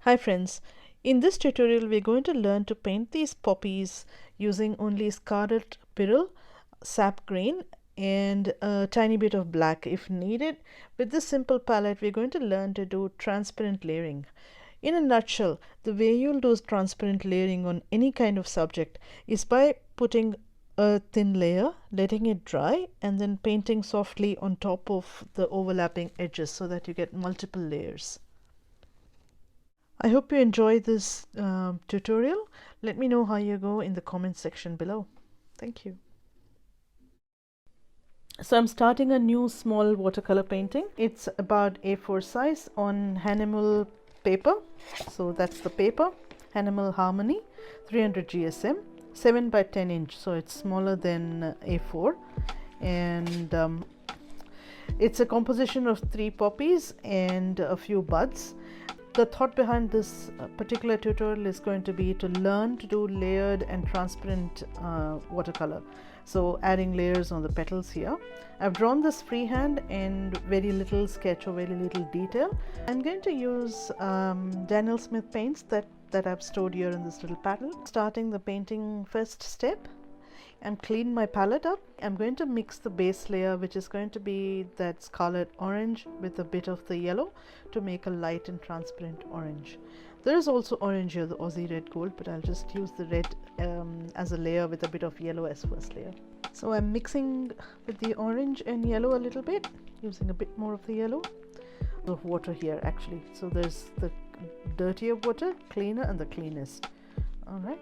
Hi friends, in this tutorial we're going to learn to paint these poppies using only scarlet Pyrrol, Sap Green and a tiny bit of black if needed. With this simple palette we're going to learn to do transparent layering. In a nutshell, the way you'll do transparent layering on any kind of subject is by putting a thin layer, letting it dry and then painting softly on top of the overlapping edges so that you get multiple layers. I hope you enjoy this tutorial. Let me know how you go in the comment section below. Thank you. So I'm starting a new small watercolor painting. It's about A4 size on Hahnemuhle paper. So that's the paper, Hahnemuhle Harmony, 300 GSM, 7 by 10 inch. So it's smaller than A4. And it's a composition of 3 poppies and a few buds. The thought behind this particular tutorial is going to be to learn to do layered and transparent watercolor. So adding layers on the petals here. I've drawn this freehand and very little sketch or very little detail. I'm going to use Daniel Smith paints that I've stored here in this little paddle. Starting the painting first step, and clean my palette up. I'm going to mix the base layer, which is going to be that scarlet orange with a bit of the yellow to make a light and transparent orange. There is also orange here, the Aussie red gold, but I'll just use the red as a layer with a bit of yellow as first layer. So I'm mixing with the orange and yellow a little bit, using a bit more of the yellow. Of water here actually. So there's the dirtier water, cleaner, and the cleanest. Alright.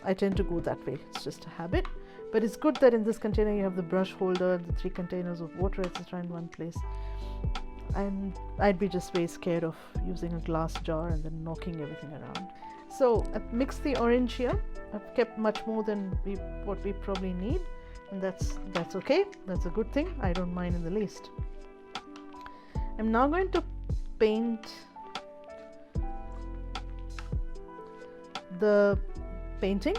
I tend to go that way, it's just a habit, but it's good that in this container you have the brush holder, the 3 containers of water, etc. in one place. And I'd be just very scared of using a glass jar and then knocking everything around. So I've mixed the orange here. I've kept much more than what we probably need, and that's okay. That's a good thing. I don't mind in the least. I'm now going to paint the painting.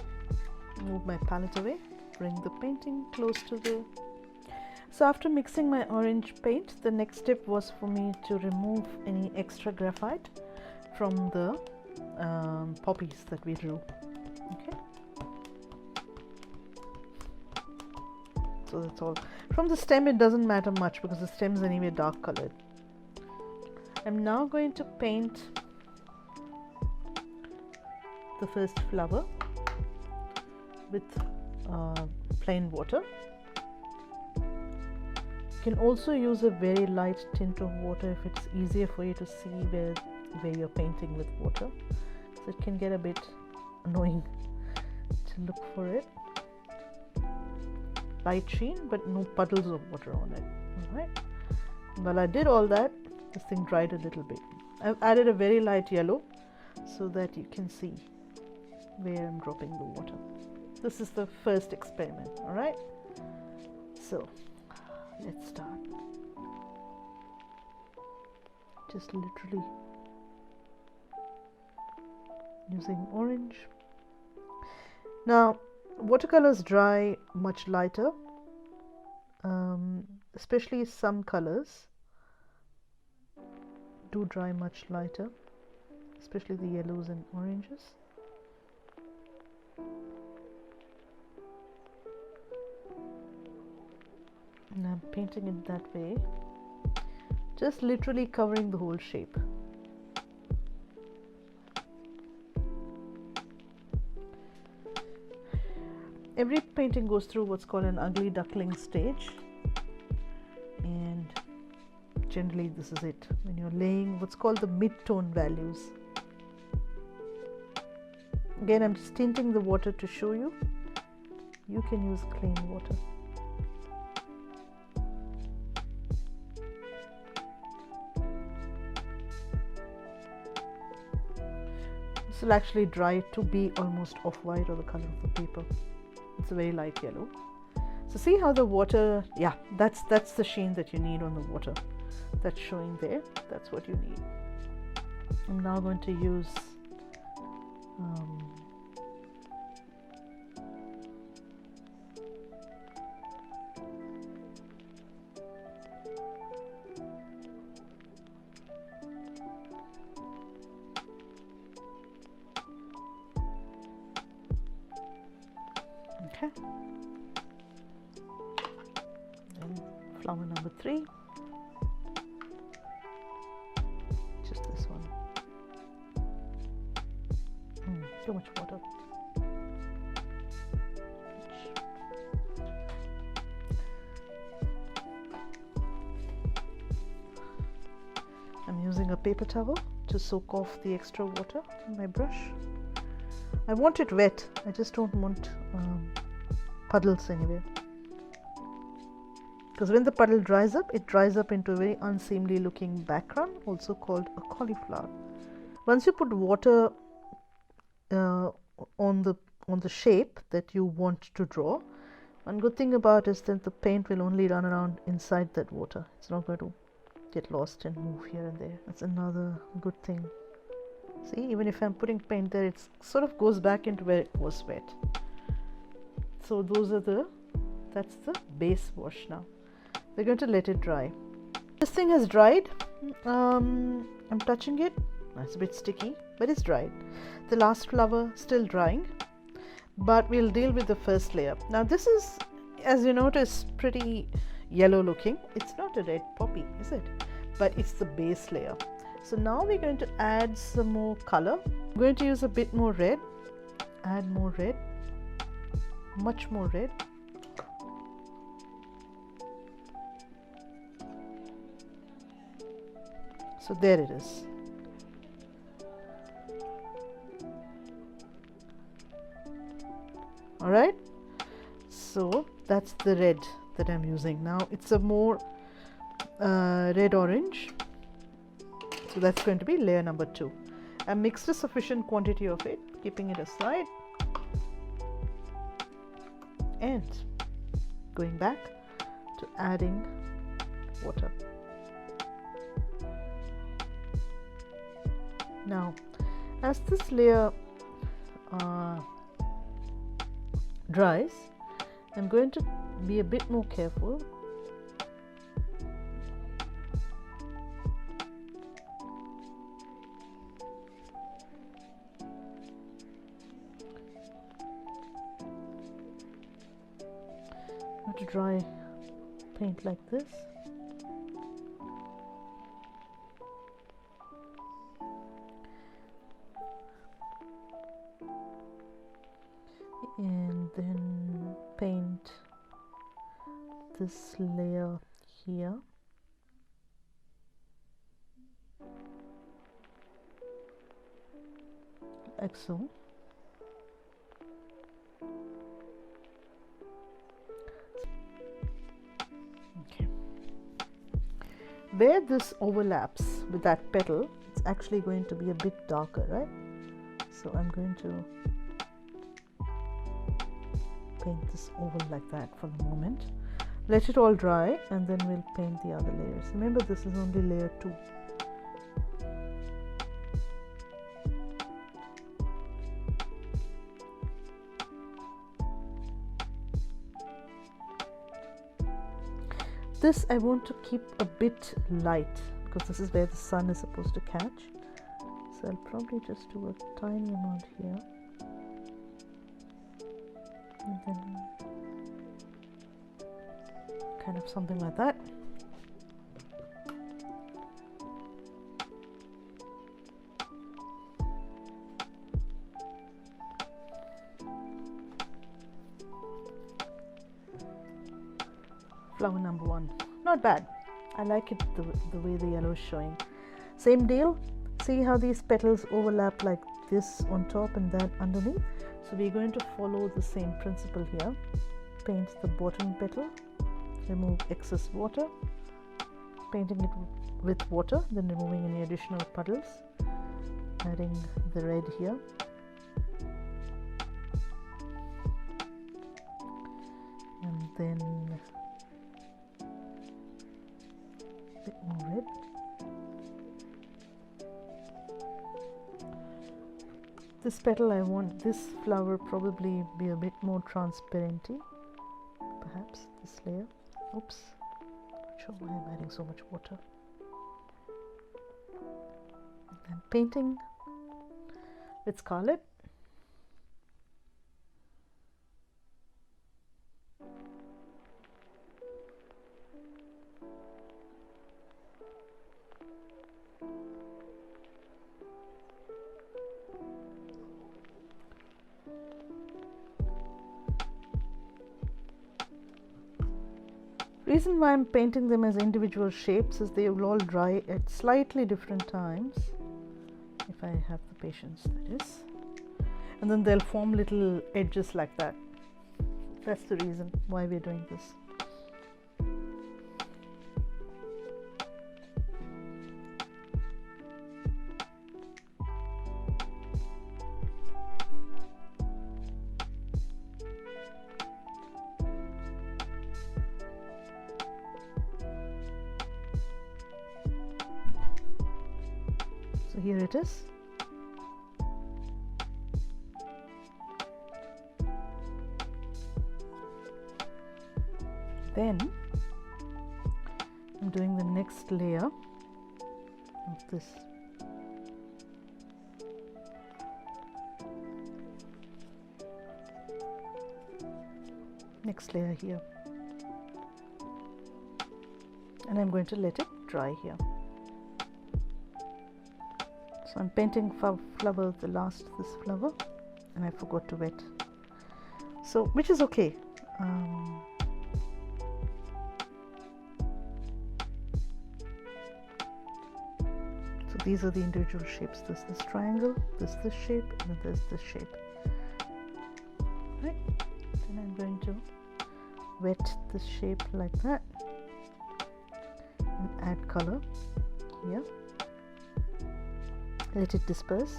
Move my palette away, bring the painting close to the... So after mixing my orange paint, the next step was for me to remove any extra graphite from the poppies that we drew. Okay, so that's all. From the stem it doesn't matter much because the stem is anyway dark colored. I'm now going to paint the first flower with plain water. You can also use a very light tint of water if it's easier for you to see where you're painting with water. So it can get a bit annoying to look for it. Light sheen but no puddles of water on it. Alright. While I did all that, this thing dried a little bit. I've added a very light yellow so that you can see where I'm dropping the water. This is the first experiment, alright? So let's start. Just literally using orange. Now watercolors dry much lighter, especially some colors do dry much lighter, especially the yellows and oranges. And I'm painting it that way, just literally covering the whole shape. Every painting goes through what's called an ugly duckling stage, and generally this is it when you're laying what's called the mid-tone values. Again, I'm just tinting the water to show you. You can use clean water. This will actually dry to be almost off-white or the color of the paper. It's a very light yellow. So see how the water, yeah, that's the sheen that you need on the water. That's showing there. That's what you need. I'm now going to use Okay. Then flower number 3. Just this one. Too much water. I'm using a paper towel to soak off the extra water in my brush. I want it wet, I just don't want puddles anywhere. Because when the puddle dries up, it dries up into a very unseemly looking background, also called a cauliflower. Once you put water on the shape that you want to draw, one good thing about it is that the paint will only run around inside that water. It's not going to get lost and move here and there. That's another good thing. See, even if I'm putting paint there, it sort of goes back into where it was wet. So that's the base wash now. We're going to let it dry. This thing has dried. I'm touching it. It's a bit sticky, but it's dried. The last flower still drying, but we'll deal with the first layer. Now this is, as you notice, pretty yellow looking. It's not a red poppy, is it? But it's the base layer. So now we're going to add some more color. I'm going to use a bit more red. Add more red. Much more red. So there it is. All right. So that's the red that I'm using. Now it's a more red orange. So that's going to be layer number 2. I mixed a sufficient quantity of it, keeping it aside, and going back to adding water. Now, as this layer dries, I'm going to be a bit more careful. I'm going to dry paint like this. And then paint this layer here. Like so. Okay. Where this overlaps with that petal, it's actually going to be a bit darker, right? So I'm going to paint this oval like that for the moment. Let it all dry and then we'll paint the other layers. Remember, this is only layer 2. This I want to keep a bit light because this is where the sun is supposed to catch. So I'll probably just do a tiny amount here. And then kind of something like that. Flower number 1, not bad. I like it the way the yellow is showing. Same deal. See how these petals overlap like this on top and that underneath. So we're going to follow the same principle here. Paint the bottom petal, remove excess water, painting it with water, then removing any additional puddles, adding the red here, and then a bit more red. This petal, I want this flower probably be a bit more transparenty, perhaps this layer. Oops, not sure why I'm adding so much water. And then painting with scarlet. Reason why I'm painting them as individual shapes is they will all dry at slightly different times, if I have the patience, that is, and then they'll form little edges like that. That's the reason why we're doing this. So here it is. Then I'm doing the next layer of this. Next layer here, and I'm going to let it dry here. So I'm painting flower, the last this flower, and I forgot to wet, so which is okay. So these are the individual shapes. This triangle, this shape, and then there's this shape. Right. Then I'm going to wet this shape like that and add color here. Let it disperse.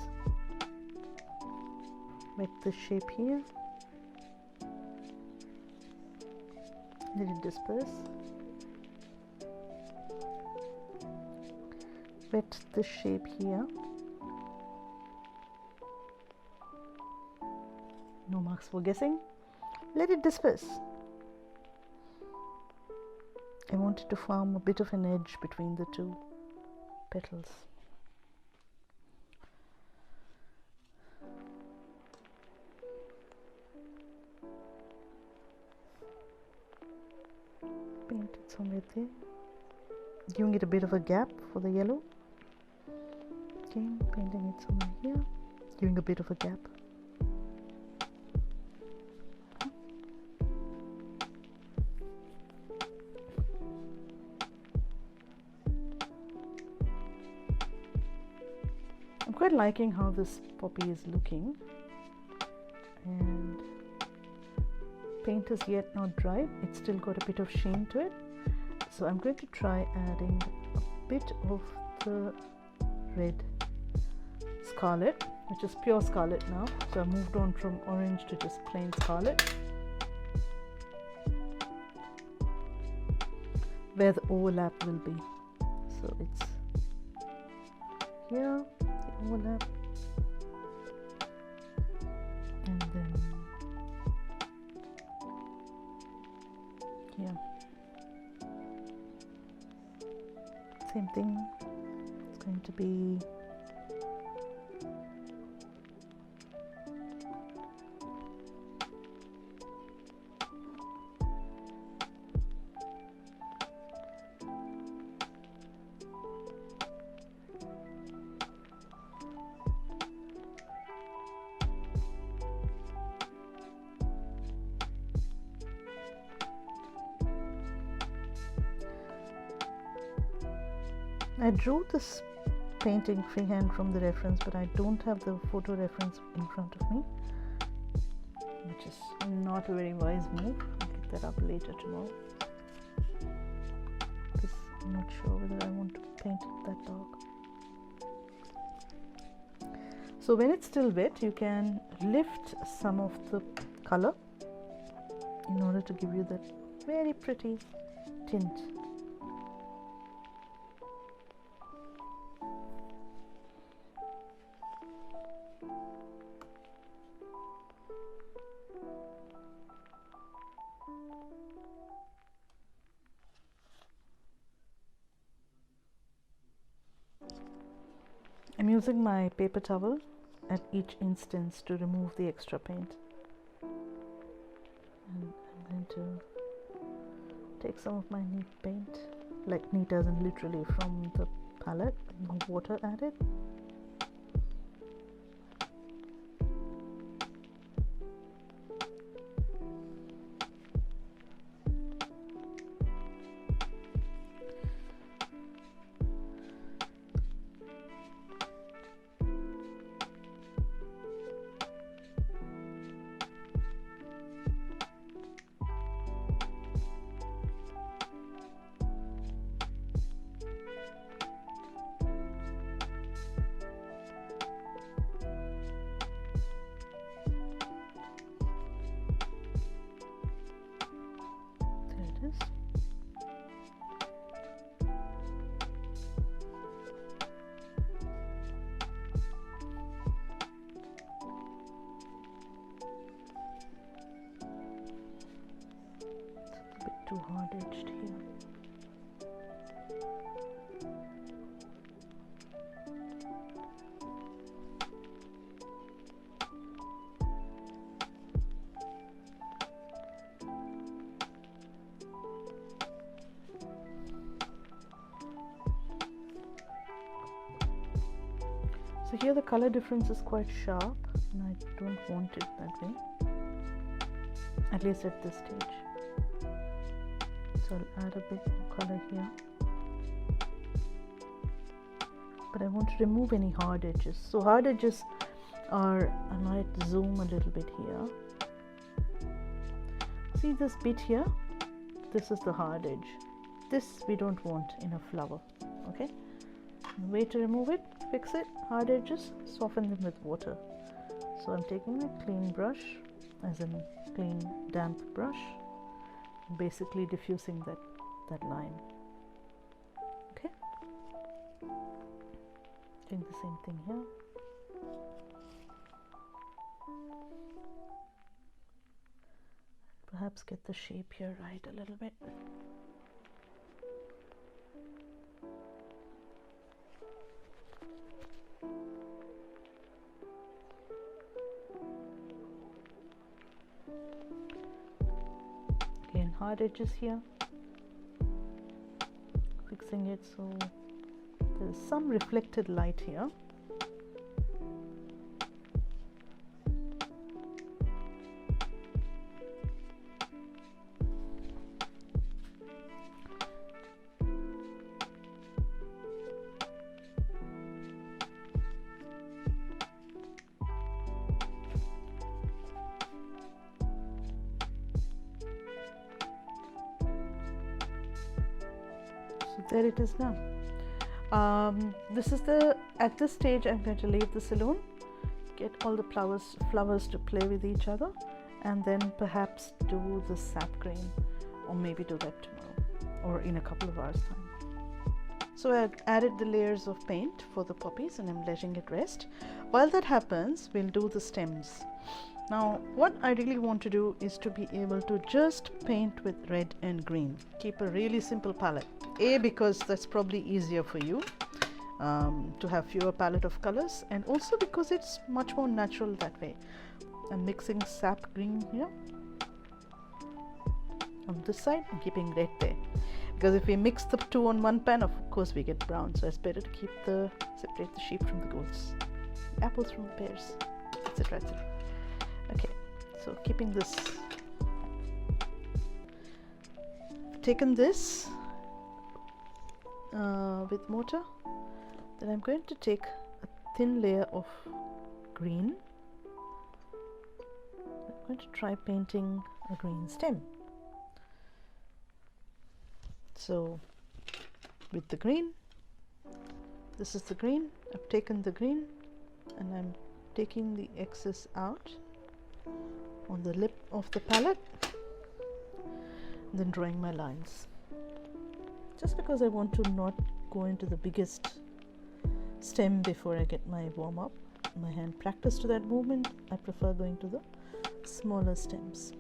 Wet the shape here. Let it disperse. Wet the shape here. No marks for guessing. Let it disperse. I wanted to form a bit of an edge between the two petals. Paint it somewhere there, giving it a bit of a gap for the yellow. Again, painting it somewhere here, giving a bit of a gap. I'm quite liking how this poppy is looking, and paint is yet not dry. It's still got a bit of sheen to it, so I'm going to try adding a bit of the red scarlet, which is pure scarlet now. So I moved on from orange to just plain scarlet, where the overlap will be. So it's here, the overlap, and then here. Same thing. It's going to be I drew this painting freehand from the reference, but I don't have the photo reference in front of me, which is not a very wise move. I'll pick that up later tomorrow, because I'm not sure whether I want to paint it that dark. So when it's still wet, you can lift some of the color in order to give you that very pretty tint. I'm using my paper towel at each instance to remove the extra paint. And I'm going to take some of my neat paint, like neat as in literally from the palette, no water added. too hard edged here. So here the color difference is quite sharp and I don't want it that way, at least at this stage. So I'll add a bit more color here, but I want to remove any hard edges. So hard edges are, I might zoom a little bit here. See this bit here? This is the hard edge. This we don't want in a flower, okay? The way to remove it, fix it, hard edges, soften them with water. So I'm taking a clean brush, as in clean damp brush, basically diffusing that line. Okay, doing the same thing here. Perhaps get the shape here right a little bit. Again, hard edges here, fixing it so there's some reflected light here. There it is now. At this stage I'm going to leave this alone, get all the flowers to play with each other, and then perhaps do the sap green, or maybe do that tomorrow or in a couple of hours time. So I added the layers of paint for the poppies and I'm letting it rest. While that happens, we'll do the stems. Now what I really want to do is to be able to just paint with red and green. Keep a really simple palette. Because that's probably easier for you to have fewer palette of colors, and also because it's much more natural that way. I'm mixing sap green here on this side and keeping red there, because if we mix the two on one pan, of course we get brown, so it's better to separate the sheep from the goats, apples from pears, etc, etc. Okay, so keeping this, I've taken this with mortar, then I'm going to take a thin layer of green. I'm going to try painting a green stem. So with the green, this is the green, I've taken the green and I'm taking the excess out on the lip of the palette, and then drawing my lines. Just because I want to not go into the biggest stem before I get my warm up, my hand practice to that movement, I prefer going to the smaller stems.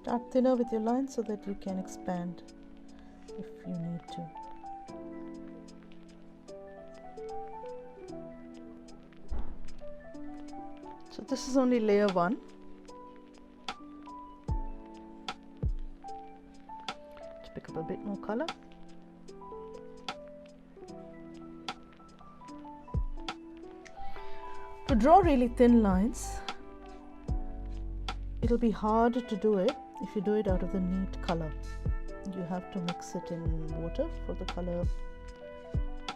Start thinner with your lines so that you can expand if you need to. So this is only layer 1. To pick up a bit more color. To draw really thin lines, it'll be hard to do it if you do it out of the neat color. You have to mix it in water for the color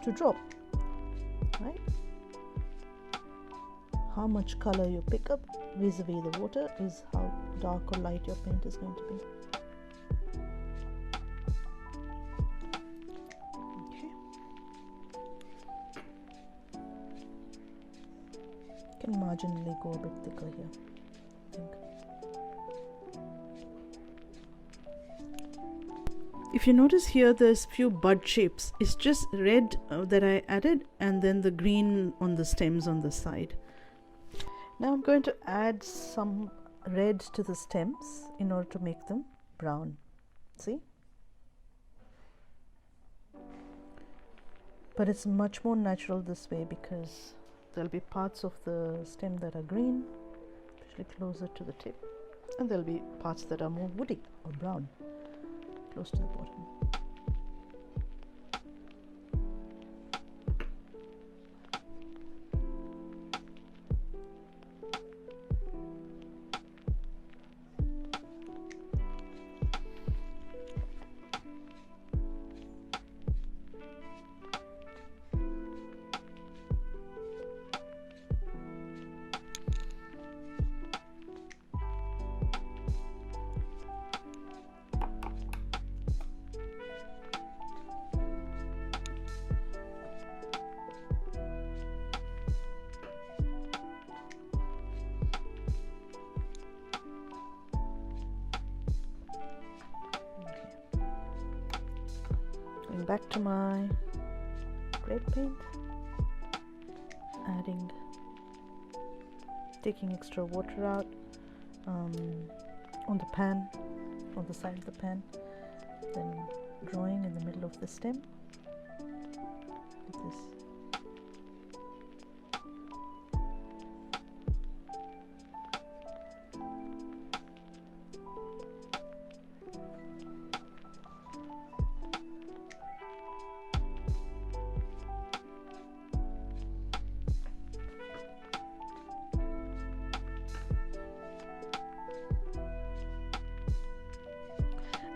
to drop, right? How much color you pick up vis-a-vis the water is how dark or light your paint is going to be. Okay. Can marginally go a bit thicker here, I think. If you notice here, there's few bud shapes. It's just red that I added, and then the green on the stems on the side. Now I'm going to add some red to the stems in order to make them brown. See? But it's much more natural this way because there'll be parts of the stem that are green, especially closer to the tip, and there'll be parts that are more woody or brown, close to the bottom. Going back to my red paint, taking extra water out on the pan, on the side of the pan, then drawing in the middle of the stem with this.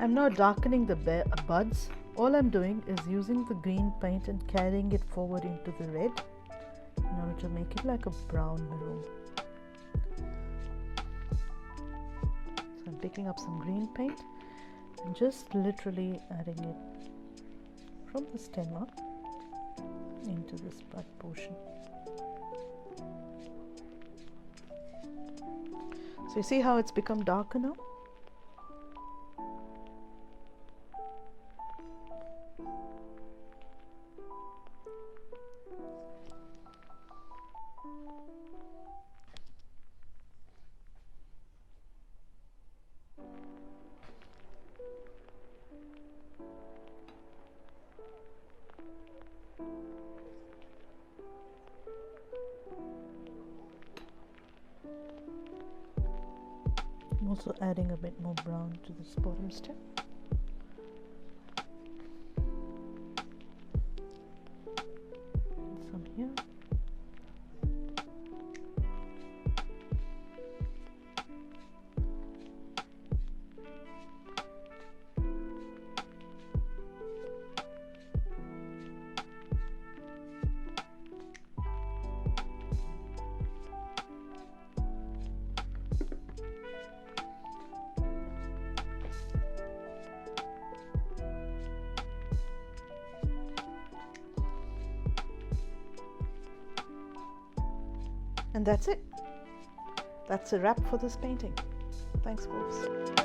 I'm now darkening the buds. All I'm doing is using the green paint and carrying it forward into the red in order to make it like a brown maroon. So I'm picking up some green paint and just literally adding it from the stem up into this bud portion. So you see how it's become darker now? I'm also adding a bit more brown to this bottom stem. And some here. And that's it. That's a wrap for this painting. Thanks, folks.